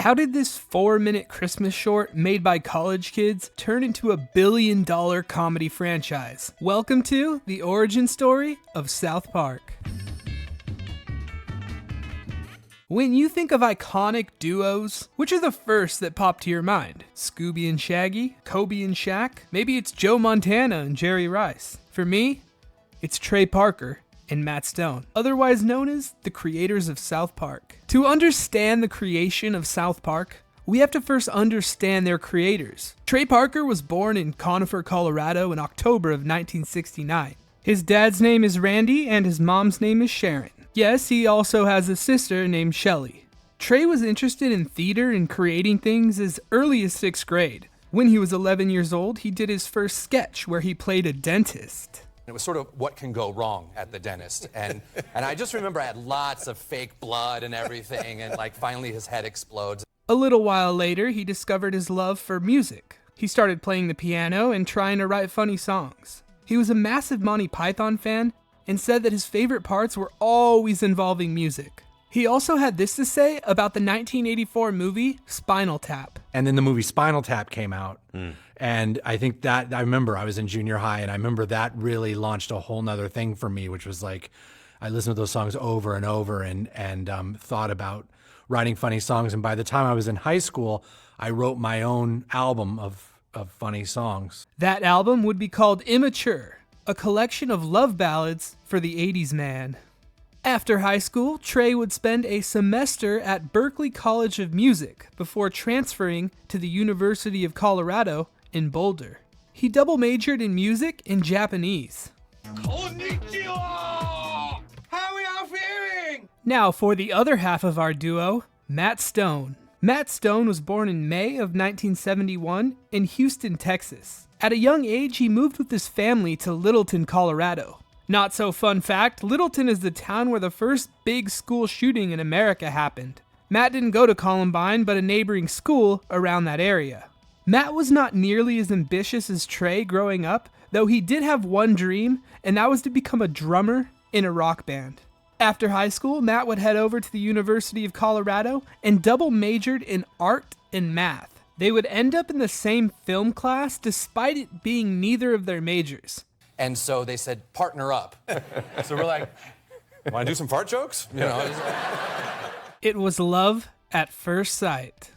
How did this 4-minute Christmas short made by college kids turn into a billion-dollar comedy franchise? Welcome to the origin story of South Park. When you think of iconic duos, which are the first that pop to your mind? Scooby and Shaggy? Kobe and Shaq? Maybe it's Joe Montana and Jerry Rice. For me, it's Trey Parker and Matt Stone, otherwise known as the creators of South Park. To understand the creation of South Park, we have to first understand their creators. Trey Parker was born in Conifer, Colorado in October of 1969. His dad's name is Randy and his mom's name is Sharon. Yes, he also has a sister named Shelly. Trey was interested in theater and creating things as early as 6th grade. When he was 11 years old, he did his first sketch where he played a dentist. It was sort of what can go wrong at the dentist. And I just remember I had lots of fake blood and everything, and like finally his head explodes. A little while later, he discovered his love for music. He started playing the piano and trying to write funny songs. He was a massive Monty Python fan and said that his favorite parts were always involving music. He also had this to say about the 1984 movie Spinal Tap. And then the movie Spinal Tap came out. And I think that, I remember I was in junior high and I remember that really launched a whole nother thing for me, which was like, I listened to those songs over and over and thought about writing funny songs. And by the time I was in high school, I wrote my own album of funny songs. That album would be called Immature, a collection of love ballads for the 80s man. After high school, Trey would spend a semester at Berklee College of Music before transferring to the University of Colorado in Boulder. He double majored in music and Japanese. Konnichiwa! How are y'all feeling? Now for the other half of our duo, Matt Stone. Matt Stone was born in May of 1971 in Houston, Texas. At a young age, he moved with his family to Littleton, Colorado. Not so fun fact, Littleton is the town where the first big school shooting in America happened. Matt didn't go to Columbine, but a neighboring school around that area. Matt was not nearly as ambitious as Trey growing up, though he did have one dream, and that was to become a drummer in a rock band. After high school, Matt would head over to the University of Colorado and double majored in art and math. They would end up in the same film class despite it being neither of their majors. And so they said, partner up. So we're like, want to do some fart jokes? You know. It was love at first sight.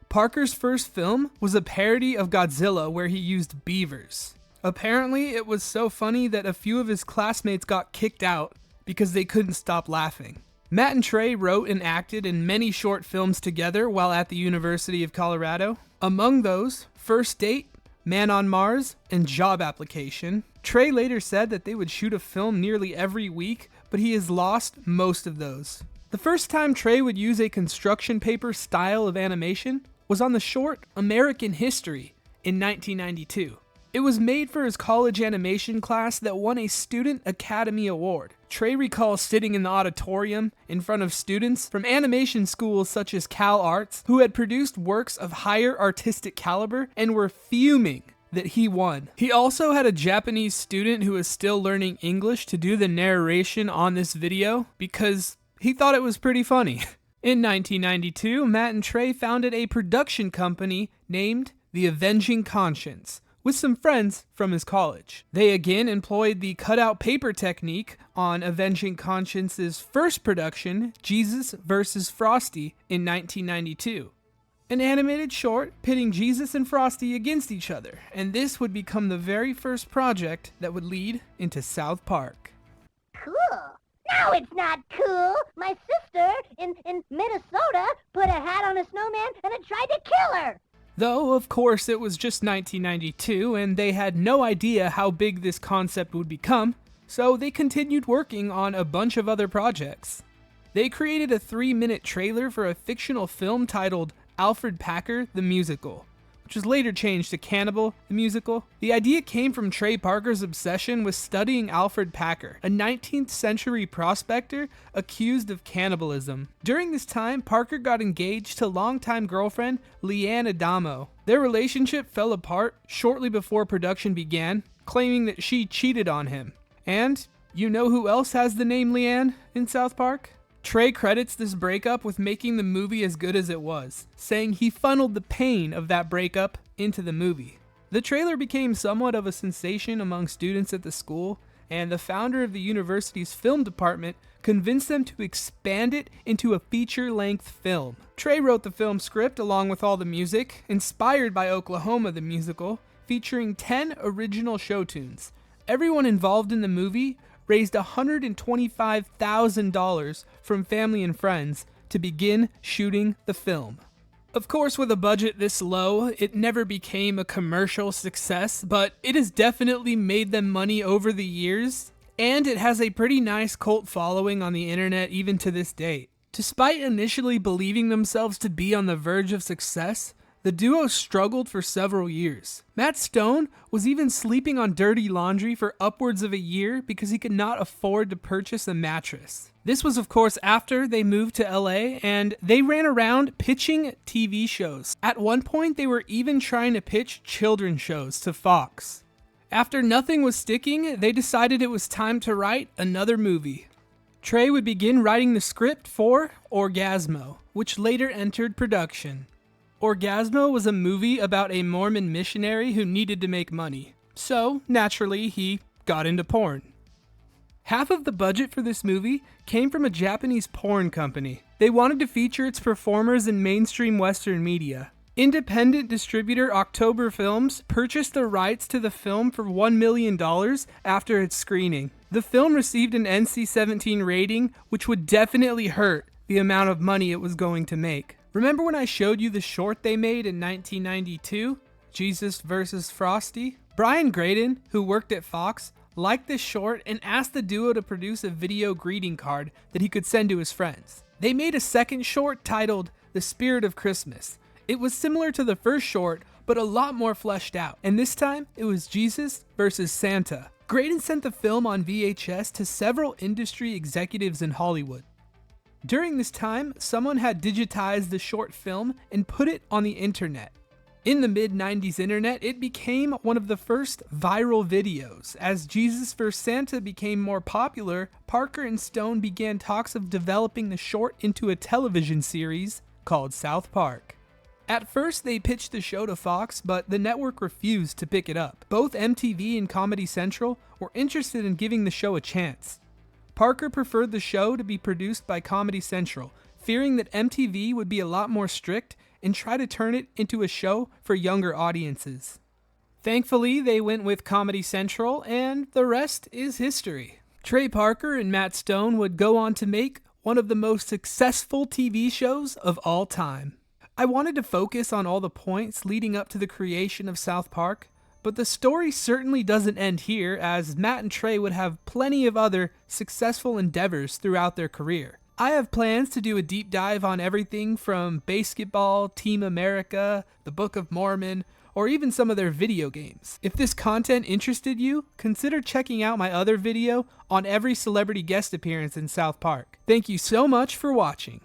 Parker's first film was a parody of Godzilla where he used beavers. Apparently, it was so funny that a few of his classmates got kicked out because they couldn't stop laughing. Matt and Trey wrote and acted in many short films together while at the University of Colorado. Among those, First Date, Man on Mars, and Job Application. Trey later said that they would shoot a film nearly every week, but he has lost most of those. The first time Trey would use a construction paper style of animation was on the short American History in 1992. It was made for his college animation class that won a Student Academy Award. Trey recalls sitting in the auditorium in front of students from animation schools such as Cal Arts who had produced works of higher artistic caliber and were fuming that he won. He also had a Japanese student who was still learning English to do the narration on this video because he thought it was pretty funny. In 1992, Matt and Trey founded a production company named The Avenging Conscience with some friends from his college. They again employed the cutout paper technique on Avenging Conscience's first production, Jesus vs. Frosty, in 1992. An animated short pitting Jesus and Frosty against each other, and this would become the very first project that would lead into South Park. Cool. No, it's not cool. My sister in Minnesota put a hat on a snowman and it tried to kill her. Though, of course, it was just 1992, and they had no idea how big this concept would become, so they continued working on a bunch of other projects. They created a 3-minute trailer for a fictional film titled Alfred Packer the Musical, which was later changed to Cannibal the Musical. The idea came from Trey Parker's obsession with studying Alfred Packer, a 19th century prospector accused of cannibalism. During this time, Parker got engaged to longtime girlfriend Leanne Adamo. Their relationship fell apart shortly before production began, claiming that she cheated on him. And you know who else has the name Leanne in South Park? Trey credits this breakup with making the movie as good as it was, saying he funneled the pain of that breakup into the movie. The trailer became somewhat of a sensation among students at the school, and the founder of the university's film department convinced them to expand it into a feature-length film. Trey wrote the film script along with all the music, inspired by Oklahoma the Musical, featuring 10 original show tunes. Everyone involved in the movie raised $125,000 from family and friends to begin shooting the film. Of course, with a budget this low, it never became a commercial success, but it has definitely made them money over the years, and it has a pretty nice cult following on the internet even to this date. Despite initially believing themselves to be on the verge of success, the duo struggled for several years. Matt Stone was even sleeping on dirty laundry for upwards of a year because he could not afford to purchase a mattress. This was of course after they moved to LA, and they ran around pitching TV shows. At one point they were even trying to pitch children's shows to Fox. After nothing was sticking, they decided it was time to write another movie. Trey would begin writing the script for Orgazmo, which later entered production. Orgazmo was a movie about a Mormon missionary who needed to make money. So, naturally, he got into porn. Half of the budget for this movie came from a Japanese porn company. They wanted to feature its performers in mainstream Western media. Independent distributor October Films purchased the rights to the film for $1 million after its screening. The film received an NC-17 rating, which would definitely hurt the amount of money it was going to make. Remember when I showed you the short they made in 1992, Jesus vs. Frosty? Brian Graydon, who worked at Fox, liked this short and asked the duo to produce a video greeting card that he could send to his friends. They made a second short titled The Spirit of Christmas. It was similar to the first short, but a lot more fleshed out, and this time it was Jesus versus Santa. Graydon sent the film on VHS to several industry executives in Hollywood. During this time, someone had digitized the short film and put it on the internet. In the mid-90s internet, it became one of the first viral videos. As Jesus vs. Santa became more popular, Parker and Stone began talks of developing the short into a television series called South Park. At first, they pitched the show to Fox, but the network refused to pick it up. Both MTV and Comedy Central were interested in giving the show a chance. Parker preferred the show to be produced by Comedy Central, fearing that MTV would be a lot more strict and try to turn it into a show for younger audiences. Thankfully, they went with Comedy Central, and the rest is history. Trey Parker and Matt Stone would go on to make one of the most successful TV shows of all time. I wanted to focus on all the points leading up to the creation of South Park, but the story certainly doesn't end here, as Matt and Trey would have plenty of other successful endeavors throughout their career. I have plans to do a deep dive on everything from basketball, Team America, the Book of Mormon, or even some of their video games. If this content interested you, consider checking out my other video on every celebrity guest appearance in South Park. Thank you so much for watching.